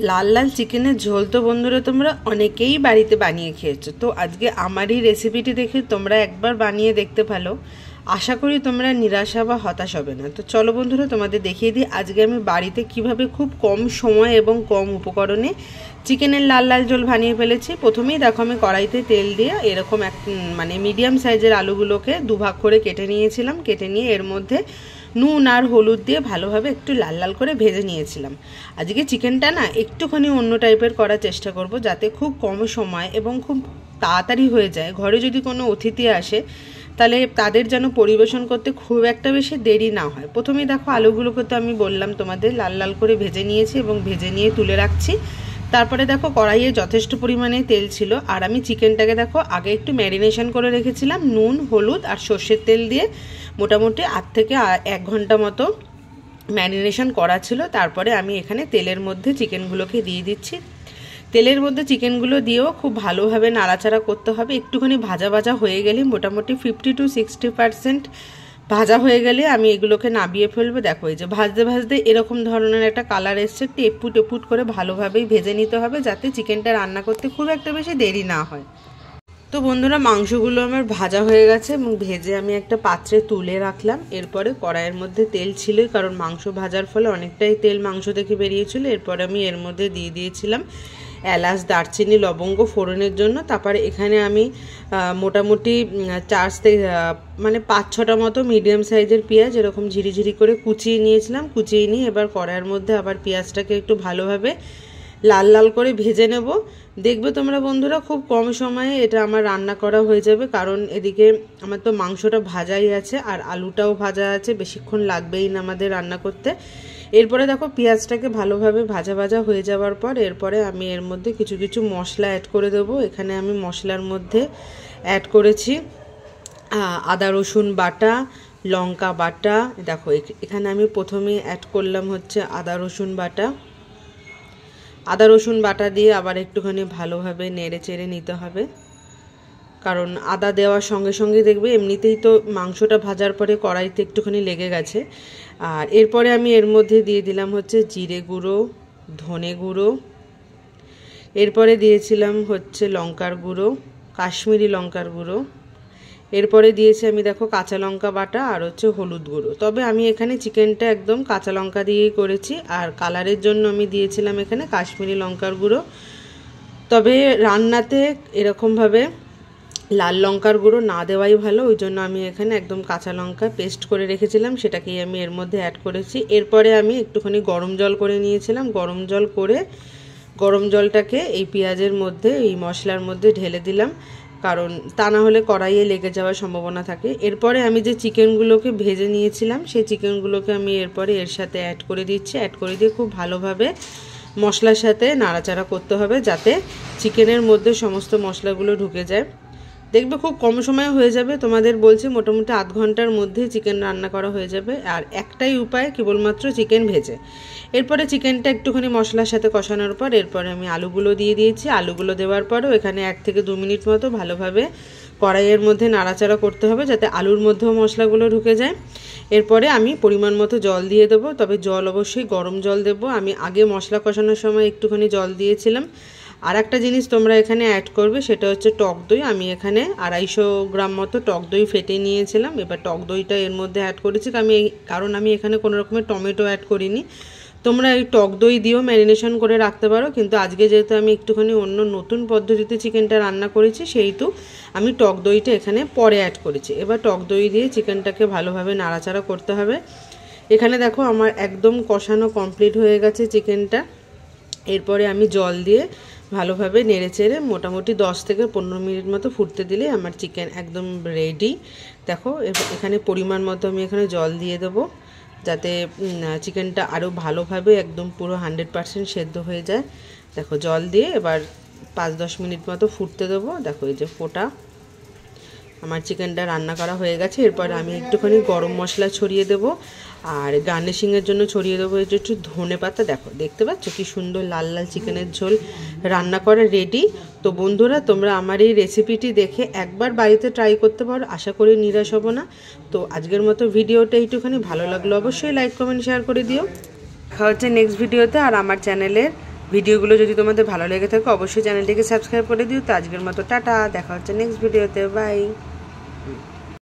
লাল লাল চিকেনের ঝোল তো বন্ধুরা তোমরা অনেকেই বাড়িতে বানিয়ে খেয়েছো। তো আজকে আমার এই রেসিপিটি দেখে তোমরা একবার বানিয়ে দেখতে ভালো, আশা করি তোমরা নিরাশা বা হতাশ হবে না। তো চলো বন্ধুরা তোমাদের দেখিয়ে দিই আজকে আমি বাড়িতে কিভাবে খুব কম সময় এবং কম উপকরণে চিকেনের লাল লাল ঝোল বানিয়ে ফেলেছি। প্রথমেই দেখো আমি কড়াইতে তেল দিয়ে এরকম মিডিয়াম সাইজের আলুগুলোকে দুভাগ করে কেটে নিয়েছিলাম। কেটে নিয়ে এর মধ্যে নুন আর হলুদ দিয়ে ভালোভাবে একটু লাল লাল করে ভেজে নিয়েছিলাম। আজকে চিকেনটা না একটুখানি অন্য টাইপের করার চেষ্টা করব, যাতে খুব কম সময় এবং খুব তাড়াতাড়ি হয়ে যায়। ঘরে যদি কোনো অতিথি আসে তাহলে তাদের যেন পরিবেশন করতে খুব একটা বেশি দেরি না হয়। প্রথমেই দেখো আলুগুলোকে তো আমি বললাম তোমাদের লাল লাল করে ভেজে নিয়েছি এবং ভেজে নিয়ে তুলে রাখছি। তারপরে দেখো কড়াইয়ে যথেষ্ট পরিমাণে তেল ছিল, আর আমি চিকেনটাকে দেখো আগে একটু ম্যারিনেশন করে রেখেছিলাম নুন হলুদ আর সর্ষের তেল দিয়ে। মোটামুটি 8 থেকে 1 ঘন্টা মতো ম্যারিনেশন করা ছিল। তারপরে আমি এখানে তেলের মধ্যে চিকেনগুলোকে দিয়ে দিচ্ছি। তেলের মধ্যে চিকেনগুলো দিয়েও খুব ভালোভাবে নাড়াচাড়া করতে হবে। একটুখানি ভাজা ভাজা হয়ে গেলে, মোটামুটি 50 to 60% ভাজা হয়ে গেলে আমি এগুলোকে নামিয়ে ফেলবো। দেখো এই যে ভাজতে ভাজতে এরকম ধরনের একটা কালার এসছে, একটু এপুট এপুট করে ভালোভাবেই ভেজে নিতে হবে, যাতে চিকেনটা রান্না করতে খুব একটা বেশি দেরি না হয়। তো বন্ধুরা মাংসগুলো আমার ভাজা হয়ে গেছে এবং ভেজে আমি একটা পাত্রে তুলে রাখলাম। এরপরে কড়াইয়ের মধ্যে তেল ছিল, কারণ মাংস ভাজার ফলে অনেকটাই তেল মাংস থেকে বেরিয়েছিল। এরপরে আমি এর মধ্যে দিয়ে দিয়েছিলাম এলাচ দারচিনি লবঙ্গ ফোড়নের জন্য। তারপরে এখানে আমি মোটামুটি 5-6টা মতো মিডিয়াম সাইজের পেঁয়াজ এরকম ঝিরিঝিরি করে কুচিয়ে নিয়েছিলাম। কুচিয়ে নিয়ে এবার কড়াইয়ের মধ্যে আবার পেঁয়াজটাকে একটু ভালোভাবে লাল লাল করে ভেজে নেব। দেখবে তোমরা বন্ধুরা খুব কম সময়ে এটা আমার রান্না করা হয়ে যাবে, কারণ এদিকে আমার তো মাংসটা ভাজাই আছে আর আলুটাও ভাজা আছে, বেশিক্ষণ লাগবেই না আমাদের রান্না করতে। এরপরে দেখো পেঁয়াজটাকে ভালোভাবে ভাজা ভাজা হয়ে যাওয়ার পর এরপরে আমি এর মধ্যে কিছু কিছু মশলা অ্যাড করে দেবো। এখানে আমি মশলার মধ্যে অ্যাড করেছি আদা রসুন বাটা, লঙ্কা বাটা। দেখো এখানে আমি প্রথমে অ্যাড করলাম হচ্ছে আদা রসুন বাটা দিয়ে আবার একটুখানি ভালোভাবে নেড়ে চেড়ে নিতে হবে, কারণ আদা দেওয়ার সঙ্গে সঙ্গে দেখবে এমনিতেই তো মাংসটা ভাজার পরে কড়াইতে একটুখানি লেগে গেছে। আর এরপরে আমি এর মধ্যে দিয়ে দিলাম হচ্ছে জিরে গুঁড়ো, ধনে গুঁড়ো, এরপরে দিয়েছিলাম হচ্ছে লঙ্কার গুঁড়ো, কাশ্মীরি লঙ্কার গুঁড়ো, এরপরে দিয়েছি আমি দেখো কাঁচা লঙ্কা বাটা আর হচ্ছে হলুদ গুঁড়ো। তবে আমি এখানে চিকেনটা একদম কাঁচা লঙ্কা দিয়েই করেছি, আর কালারের জন্য আমি দিয়েছিলাম এখানে কাশ্মীরি লঙ্কার গুঁড়ো। তবে রান্নাতে এরকমভাবে লাল লঙ্কার গুঁড়ো না দেওয়াই ভালো, ওই জন্য আমি এখানে একদম কাঁচা লঙ্কা পেস্ট করে রেখেছিলাম, সেটাকেই আমি এর মধ্যে অ্যাড করেছি। এরপরে আমি একটুখানি গরম জল করে নিয়েছিলাম। গরম জল করে গরম জলটাকে এই পেঁয়াজের মধ্যে এই মশলার মধ্যে ঢেলে দিলাম, কারণ তা না হলে কড়াইয়ে লেগে যাওয়ার সম্ভাবনা থাকে। এরপরে আমি যে চিকেনগুলোকে ভেজে নিয়েছিলাম সেই চিকেনগুলোকে আমি এরপরে এর সাথে অ্যাড করে দিচ্ছি। অ্যাড করে দিয়ে খুব ভালোভাবে মশলার সাথে নাড়াচাড়া করতে হবে, যাতে চিকেনের মধ্যে সমস্ত মশলাগুলো ঢুকে যায়। দেখবে খুব কম সময়ে হয়ে যাবে, তোমাদের বলছি মোটামুটি 8 ঘন্টার মধ্যে চিকেন রান্না করা হয়ে যাবে। আর একটাই উপায়, কেবলমাত্র চিকেন ভেজে। এরপরে চিকেনটা একটুখানি মশলার সাথে কষানোর পর এরপরে আমি আলুগুলো দিয়ে দিয়েছি। আলুগুলো দেওয়ার পরেও এখানে 1 থেকে 2 মিনিট মতো ভালোভাবে কড়াইয়ের মধ্যে নাড়াচাড়া করতে হবে, যাতে আলুর মধ্যেও মশলাগুলো ঢুকে যায়। এরপরে আমি পরিমাণ মতো জল দিয়ে দেবো, তবে জল অবশ্যই গরম জল দেবো। আমি আগে মশলা কষানোর সময় একটুখানি জল দিয়েছিলাম। আর একটা জিনিস তোমরা এখানে অ্যাড করবে, সেটা হচ্ছে টক দই। আমি এখানে 250 গ্রাম মতো টক দই ফেটে নিয়েছিলাম। এবার টক দইটা এর মধ্যে অ্যাড করেছি, কারণ আমি এখানে কোনো রকমের টমেটো অ্যাড করিনি। তোমরা এই টক দই দিয়েও ম্যারিনেশন করে রাখতে পারো, কিন্তু আজকে যেহেতু আমি একটুখানি অন্য নতুন পদ্ধতিতে চিকেনটা রান্না করেছি, সেহেতু আমি টক দইটা এখানে পরে অ্যাড করেছি। এবার টক দই দিয়ে চিকেনটাকে ভালোভাবে নাড়াচাড়া করতে হবে। এখানে দেখো আমার একদম কষানো কমপ্লিট হয়ে গেছে চিকেনটা। এরপরে আমি জল দিয়ে ভালোভাবে নেড়ে চেড়ে মোটামুটি 10 থেকে 15 মিনিট মতো ফুটতে দিলে আমার চিকেন একদম রেডি। দেখো এখানে পরিমাণ মতো আমি এখানে জল দিয়ে দেবো, যাতে চিকেনটা আরও ভালোভাবে একদম পুরো 100% সেদ্ধ হয়ে যায়। দেখো জল দিয়ে এবার 5-10 মিনিট মতো ফুটতে দেবো। দেখো এই যে ফোটা আমার চিকেনটা রান্না করা হয়ে গেছে। এরপর আমি একটুখানি গরম মশলা ছড়িয়ে দেবো, আর গার্নিশিংয়ের জন্য ছড়িয়ে দেবো এই যে একটু ধনে পাতা। দেখো দেখতে পাচ্ছ কি সুন্দর লাল লাল চিকেনের ঝোল রান্না করা রেডি। তো বন্ধুরা তোমরা আমার এই রেসিপিটি দেখে একবার বাড়িতে ট্রাই করতে পারো, আশা করি নিরাশ হবো না। তো আজকের মতো ভিডিওটা এইটুখানি, ভালো লাগলো অবশ্যই লাইক কমেন্ট শেয়ার করে দিও। দেখা হচ্ছে নেক্সট ভিডিওতে। আর আমার চ্যানেলের ভিডিওগুলো যদি তোমাদের ভালো লেগে থাকে অবশ্যই চ্যানেলটিকে সাবস্ক্রাইব করে দিও। তো আজকের মতো টাটা, দেখা হচ্ছে নেক্সট ভিডিওতে, বাই।